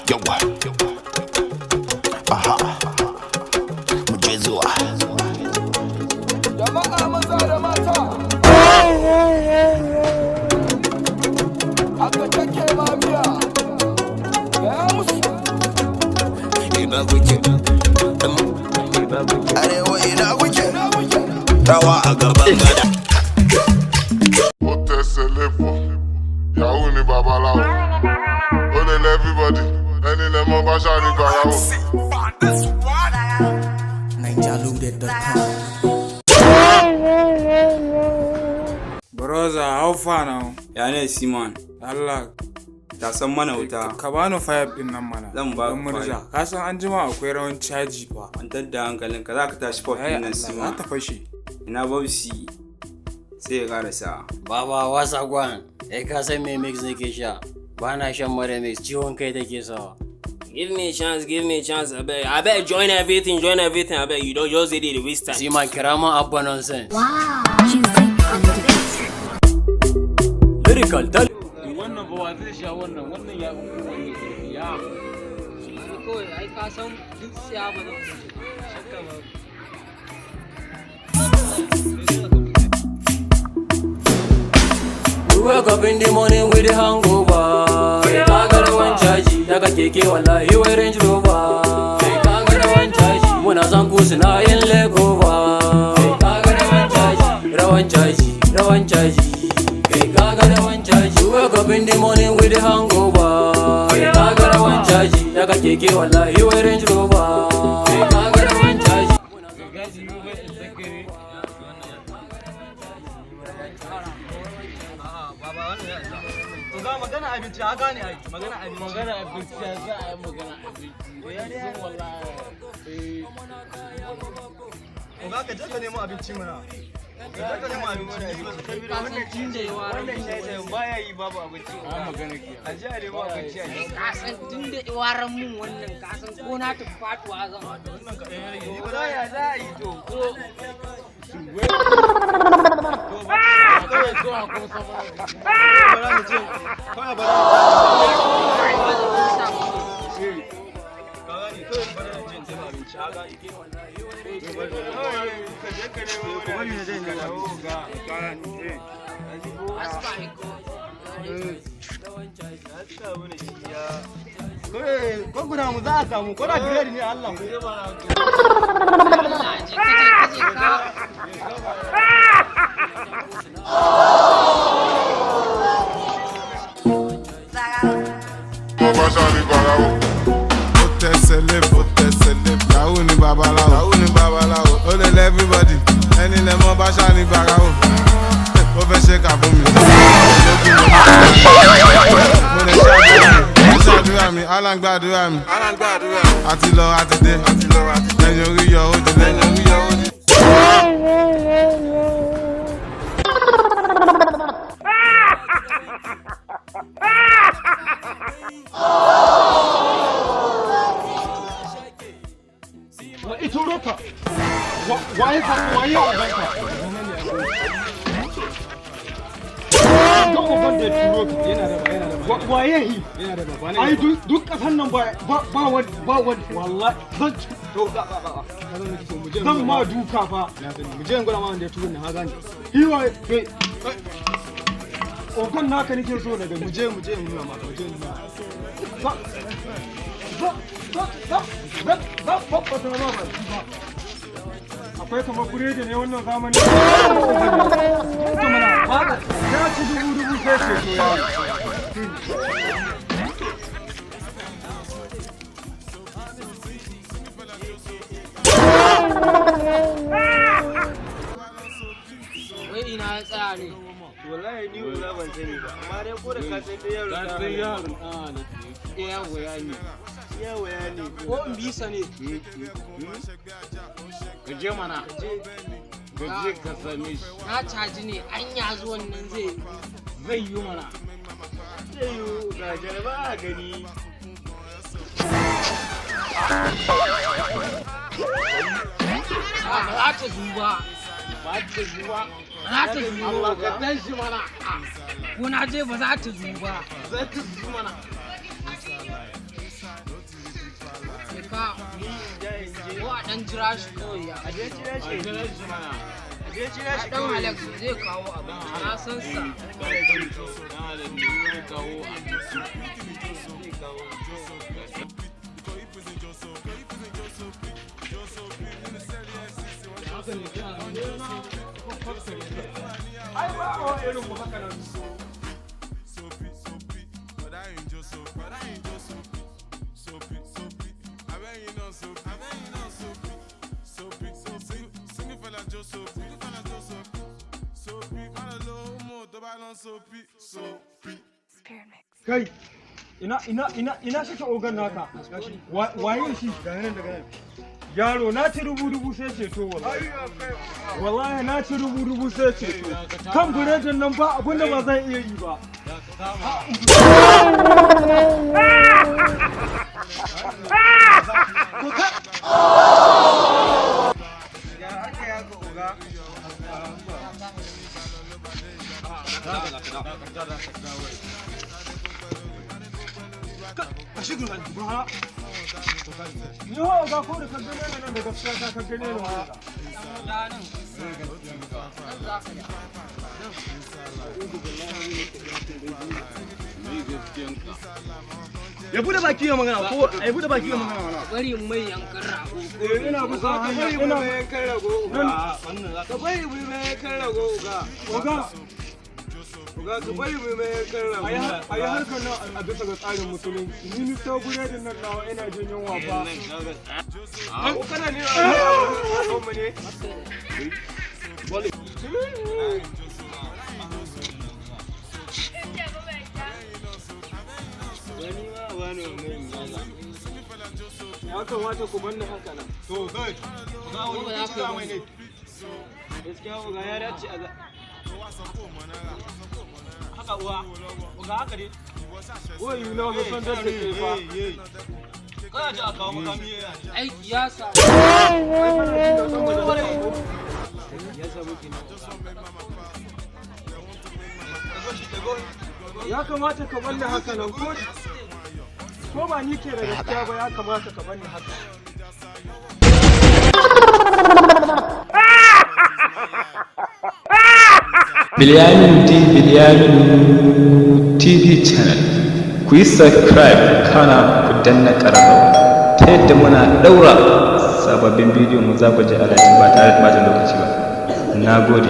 yawa aha mu je zuwa jama'a maza da mata aka take mafiya ya musu ina kuke arewa ina kuke rawa a gaban gada What is a level? Yahoo ni babaláwo. Ó lè lé everybody. Ẹni lè mọ bá ṣáàrí gba yahoo. Brother, how far now? Ya ne Simon, Allah, ta san mana wuta. ka bani 5 din nan mana. Zan ba Don murza. Ka san an jima akwai rawan caji fa. Kwantar da hankalinka za ka tashi pop din nan Simon. Za ta fashe. Ina Bobsi sai ya karasa. Baba wasa gwan, ka san me mix nake sha. Ba na shan mara mix, ciwon kai take sawa. Give me a chance, I beg, join everything, I beg, you don't just say the waste time. See my kirama abba nonsense. Wow, music on the beat. Lyrical, tell. Wannan ba wa zai sha wannan ya ya. Shi kawai, ai ka san duk siya ba zan shakka ba. We wake up in the morning with the hangover. Ka ga rawan caji daga keke wallahi wai Range Rover. Ka ga rawan caji muna san ku suna yin legover. Ka ga rawan caji. Ka ga rawan caji. We wake up in the morning with the hangover. Ka ga rawan caji daga keke wallahi wai Range Rover. Ka ga rawan caji. Magana abinci a gane ai magana abinci ya za a yi magana abinci sun wallahi ko ga ka je ka nemo abinci mana ka je ka nemo abinci Kasan tun da yawa wannan shaye baya yi babu abinci a magana ki a je a nemo abinci a yi kasan tun da waran mun wannan kasan ko na tafi fatuwa zan wannan ka ɗaya rage ni ba ya za a yi to ko kawai zuwa ko sama bara mu je kawai bara ko guda mu za a samu ko da grade ne Allah mu je bara Mo bá ṣáàrí gba yahoo. Ó tẹ̀sẹ̀ lébò. Yahoo ni babaláwo. Ó lè lé everybody. Ẹni lè mọ bá ṣáàrí gba yahoo. Ó fẹ́ ṣe kà fún mi. Mo lè ṣàdúrà mi. Alan gbàdúrà mi. Àti lọ àti dé. Lẹ́yìn orí yọ ó di lẹ́yìn. ita roka waye ubanka don uban da ya turo ka yana da waye yi ai duk kasan nan ba wani wallahi zan to zan ma duka fa mu je ngura ma wanda ya turo ne ha gani hiwa okan naka nake so daga mu je nuna ma mu je nuna akwai kamar buredi ne wannan zamani to mana ba ya ci dubu sai ce to ya wai ina ya tsaya ne wallahi ni wala ban sani ba amma dai ko da ka san da yaro ka san yaro ya waya ne ko in bisa ne ka je mana ka je ka same shi na caji ne anya zuwan nan zai yi mana zai yi ga jaraba a gani ba ta zuba za ta zuba Allah ka dan shi mana ko na je ba za ta zuba za ta zuba mana ka ko a dan jira shi kawai ya dan Alex zai kawo abu na san sa ai ba a irin mu haka nan kai ina shi ogan naka waye shi yaro na ci rubu sai ceto wallahi na ci rubu sai ceto kan buredin nan ba abinda ba zan iya yi ba Ni ho ga ko da kaggane nan da gaskiya ka kaggane ne ya bude baki ya magana ko ai bude baki ya magana bari mai yankan rago ina busa hanya ina mai yankan rago wannan ka bari mai yankan rago uga ka bari mai yankan rago ai harkar nan a bisa ga tsarin musulunci ni ta buredin nan nawa ina jin yunwa fa ko kana ne a ko mu ne wale ya kamata ku banni haka nan to kai ga wani ba za ka yi gaskiya ga ya dace a haka uwa ga haka dai wai you know musan da ke fa kana ji a kawo makami aiki ya sa ya kamata ka banni haka nan ko ba ni ke da gaskiya ba ya kamata ka banni haka Bilyaminu TV channel ku yi subscribe kana ku danna ƙararrawa ta yadda muna ɗaura sababbin bidiyon mu za ku ji alaƙi ba tare da ɓata lokaci ba. Na gode.